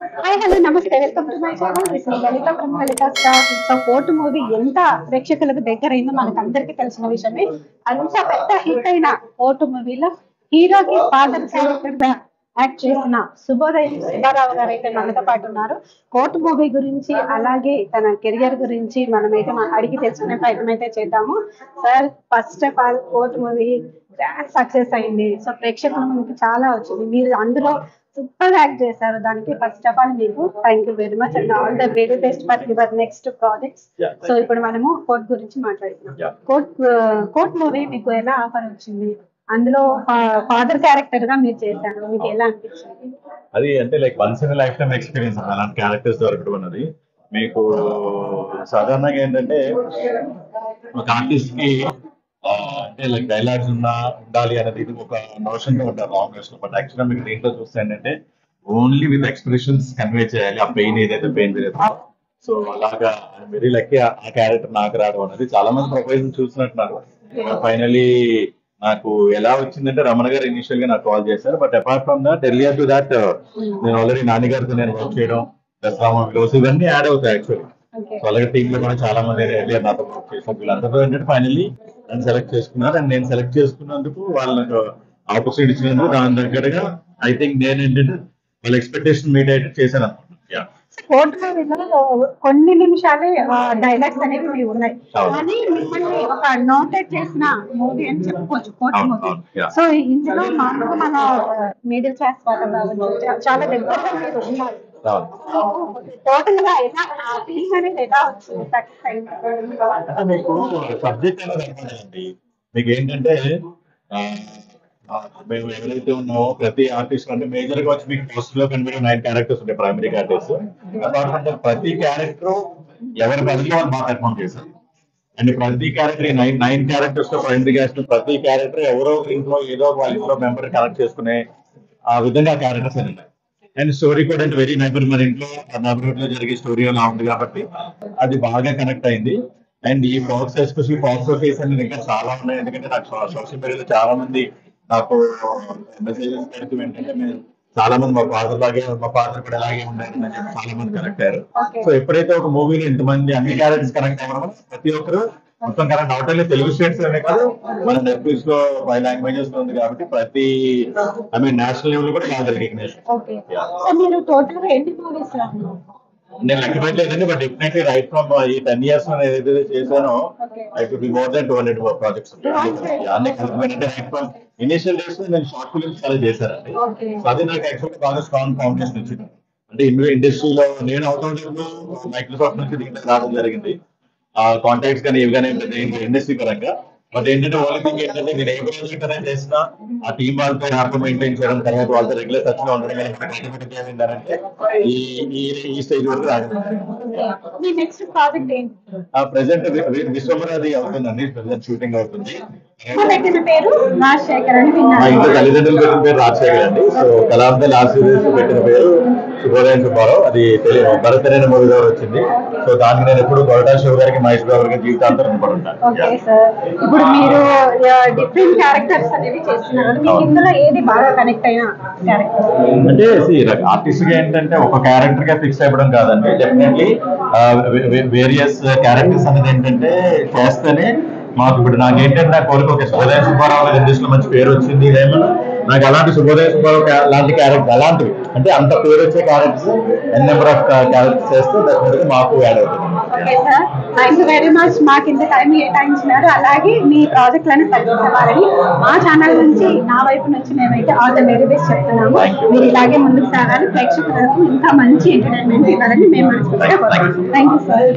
Hi hello నమస్తే welcome to my channel. This is Lalitha from Lalitha star. So court movie ఎంత ప్రేక్షకులకు దగ్గరైందో మనకు అందరికీ తెలిసిన విషయమే. అంత పెద్ద హిట్ అయిన కోర్టు మూవీలో హీరోకి ఫాదర్ క్యారెక్టర్ గా యాక్ట్ చేసిన శుభోదయం సుబ్బారావు గారు అయితే మనతో పాటు ఉన్నారు. కోర్టు మూవీ గురించి అలాగే తన కెరియర్ గురించి మనమైతే అడిగి తెలుసుకునే ప్రయత్నం అయితే చేద్దాము. Sir, first of all court movie grand success అయింది. సో ప్రేక్షకుల ముందుకు చాలా వచ్చింది. మీరు అందులో సూపర్ యాక్ట్ చేశారు. దానికి ఫస్ట్ ఆఫ్ ఆల్ మీకు thank you very much and all the very best for your next projects. So ఇప్పుడు మనము కోర్ట్ గురించి మాట్లాడుతున్నాం. కోర్ట్ మూవీ మీకు ఎలా ఆఫర్ వచ్చింది? అందులో ఫాదర్ క్యారెక్టర్ గా మీరు చేశారు, మీకు ఎలా అనిపించింది? అది అంటే like once in life time experience అలాంటి క్యారెక్టర్స్ దొరకడం అన్నది. మీకు సాధారణంగా ఏంటంటే ఒక ఆర్టిస్ట్ కి అంటే లైక్ డైలాగ్స్ ఉండాలి అనేది ఇది ఒక నోషన్ గా ఉంటారు లాంగ్వేజ్ లో. బట్ యాక్చువల్గా మీకు దీంట్లో చూస్తే ఏంటంటే ఓన్లీ విత్ ఎక్స్ప్రెషన్స్ కన్వే చేయాలి. ఆ పెయిన్ ఏదైతే పెయిన్ ఏదైతే సో అలాగా వెరీ లక్కీ ఆ క్యారెక్టర్ నాకు రావడం అనేది. చాలా మంది ప్రొఫైల్ చూసినట్టున్నారు. ఫైనలీ నాకు ఎలా వచ్చిందంటే రమణ గారు ఇనిషియల్ గా నాకు కాల్ చేశారు. But apart from that earlier to that నేను ఆల్రెడీ నాని గారితో నేను వర్క్ చేయడం, దసరా మూవీస్ ఇవన్నీ యాడ్ అవుతాయి యాక్చువల్లీ. సో అలాగే టీమ్ లో కూడా చాలా మంది ఎర్లియర్ నాతో వర్క్ చేశారు. వీళ్ళందరూ ఏంటంటే ఫైనల్లీ నన్ను సెలెక్ట్ చేసుకున్నారు. అండ్ నేను సెలెక్ట్ చేసుకున్నందుకు వాళ్ళకు ఆపర్చునిటీ ఇచ్చినందుకు దాని దగ్గరగా ఐ థింక్ నేను ఏంటంటే వాళ్ళ ఎక్స్పెక్టేషన్ మీట్ అయితే చేశాను అనమాట. కోర్ట్ మూవీలో కొన్ని నిమిషాలే డైలాగ్స్ అనేవి ఉన్నాయి, కానీ మిమ్మల్ని ఒక నోటెడ్ చేసిన మూవీ అని చెప్పుకోవచ్చు కోర్ట్ మూవీ. సో ఇందులో మామూలుగా మన మిడిల్ క్లాస్ వాళ్ళు కావచ్చు, చాలా దగ్గరగా మీరు ఉన్నారు. టోటల్ గా ఎలా ఆ ఫీలింగ్ అనేది ఎలా వచ్చింది? మీకు సబ్జెక్ట్ అనేది అనుకోండి. మీకు ఏంటంటే మేము ఎవరైతే ఉన్నామో ప్రతి ఆర్టిస్ట్ అంటే మేజర్ గా వచ్చి మీకు పోస్ట్ లో కనిపించే 9 క్యారెక్టర్స్ ఉంటాయి, ప్రైమరీ క్యారెక్టర్స్. అంటే ప్రతి క్యారెక్టర్ ఎవరి పనిలో వాళ్ళు బాగా పెర్ఫార్మ్ చేశారు. అండ్ ప్రతి క్యారెక్టర్ నైన్ క్యారెక్టర్స్ లో ప్రైమరీ క్యారెక్టర్ ప్రతి క్యారెక్టర్ ఎవరో ఇంట్లో ఏదో వాళ్ళ ఇంట్లో మెంబర్ కనెక్ట్ చేసుకునే ఆ విధంగా క్యారెక్టర్స్ ఉన్నాయి. అండ్ స్టోరీ కూడా అంటే వెరీ నైబర్, మన ఇంట్లో నైబర్హుడ్ లో జరిగే స్టోరీ అలా ఉంది కాబట్టి అది బాగా కనెక్ట్ అయింది. అండ్ ఈ బాక్స్ ఎస్పెషల్లీ బాక్స్ ఆఫీస్ అనేది ఇంకా చాలా ఉన్నాయి. ఎందుకంటే నాకు సోషల్ మీడియాలో చాలా మంది నాకు మెసేజెస్ పెడుతూ ఏంటంటే మేము చాలా మంది మా ఫాదర్ కూడా అలాగే ఉండాలని చెప్పి చాలా మంది కనెక్ట్ అయ్యారు. సో ఎప్పుడైతే ఒక మూవీని ఇంతమంది అన్ని క్యారెక్టర్స్ కనెక్ట్ అవ్వడం ప్రతి ఒక్కరు మొత్తం correct out only Telugu states లోనే కాదు, మన నెట్ఫ్లిక్స్ లో 5 లాంగ్వేజెస్ లో ఉంది కాబట్టి ప్రతి ఐ మీన్ నేషనల్ లెవెల్ కూడా చాలా రికగ్నేషన్. నేను లెక్క పెట్టలేదండి, బట్ డెఫినెట్లీ రైట్ ఫ్రమ్ ఈ 10 years లో నేను ఏదైతే చేశానో I could be more than 200 projects అన్ని కలిపి. రైట్ ఫ్రమ్ ఇనిషియల్ డేస్ నేను షార్ట్ ఫిల్మ్స్ చాలా చేశానండి. సో అది నాకు యాక్చువల్లీ బాగా స్ట్రాంగ్ ఫౌండేషన్ వచ్చింది. అంటే ఇండస్ట్రీలో నేను అవుట్ మైక్రోసాఫ్ట్ నుంచి దీంట్లో రావడం జరిగింది. ఆ కాంటాక్ట్స్ కానీ ఇవి కానీ ఇండస్ట్రీ పరంగా. బట్ ఏంటంటే ఓన్లీ థింగ్ ఏంటంటే నేను ఏ ప్రాజెక్ట్ అనేది చేసినా ఆ టీం వాళ్ళతో హ్యాపీ మెయింటైన్ చేయడం, తర్వాత వాళ్ళతో రెగ్యులర్ టచ్ లో ఉండడం ఏమైందంటే ఈ స్టేజ్ వరకు రాగలిగాను. ప్రెసెంట్ విశ్వమరాది అవుతుందండి, ప్రెసెంట్ షూటింగ్ అవుతుంది. మా ఇంట్లో తల్లిదండ్రులు పెట్టిన పేరు రాజశేఖర్ అండి. సో కలాం లాస్ట్ సీరీస్ పెట్టిన పేరు శుభోదయం సుబ్బారావు. అది భరత్ అనే మూవీలో వచ్చింది. సో దానికి నేను ఎప్పుడు గొరటా శివ గారికి, మహేష్ బాబు గారికి జీవితాంతం రుణపడి ఉంటాను. ఇప్పుడు మీరు డిఫరెంట్ క్యారెక్టర్స్ అనేవి చేస్తున్నారు, మీకు ఇందులో ఏది బాగా కనెక్ట్ అయిన క్యారెక్టర్? అంటే ఆర్టిస్ట్ గా ఏంటంటే ఒక క్యారెక్టర్ గా ఫిక్స్ అయిపోవడం కాదండి. డెఫినెట్లీ వేరియస్ క్యారెక్టర్స్ అనేది ఏంటంటే చేస్తేనే మాకు ఇప్పుడు నాకేంటంటే నా కోరిక ఒక శుభోదయం సుబ్బారావు ఇండస్ట్రీలో మంచి పేరు వచ్చింది. ఏమన్నా నాకు అలాంటి శుభోదయం సుబ్బారావు లాంటి క్యారెక్టర్ అలాంటివి అంటే అంత పేరు వచ్చే క్యారెక్టర్స్ నెంబర్ ఆఫ్ క్యారెక్టర్స్ చేస్తే మాకు యాడ్ అవుతుంది. Okay sir, thank you very much. మాకు ఇంత టైం కేటాయించినారు. అలాగే మీ ప్రాజెక్ట్లను సక్సెస్ మా ఛానల్ నుంచి నా వైపు నుంచి మేమైతే ఆల్ ద వెరీ బెస్ట్ చెప్తున్నాము. మీరు ఇలాగే ముందుకు సాగాలి, ప్రేక్షకులకు ఇంకా మంచి ఎంటర్టైన్మెంట్ ఇవ్వాలని మేము మనస్ఫూర్తిగా కోరుకుంటున్నాం. Thank you sir.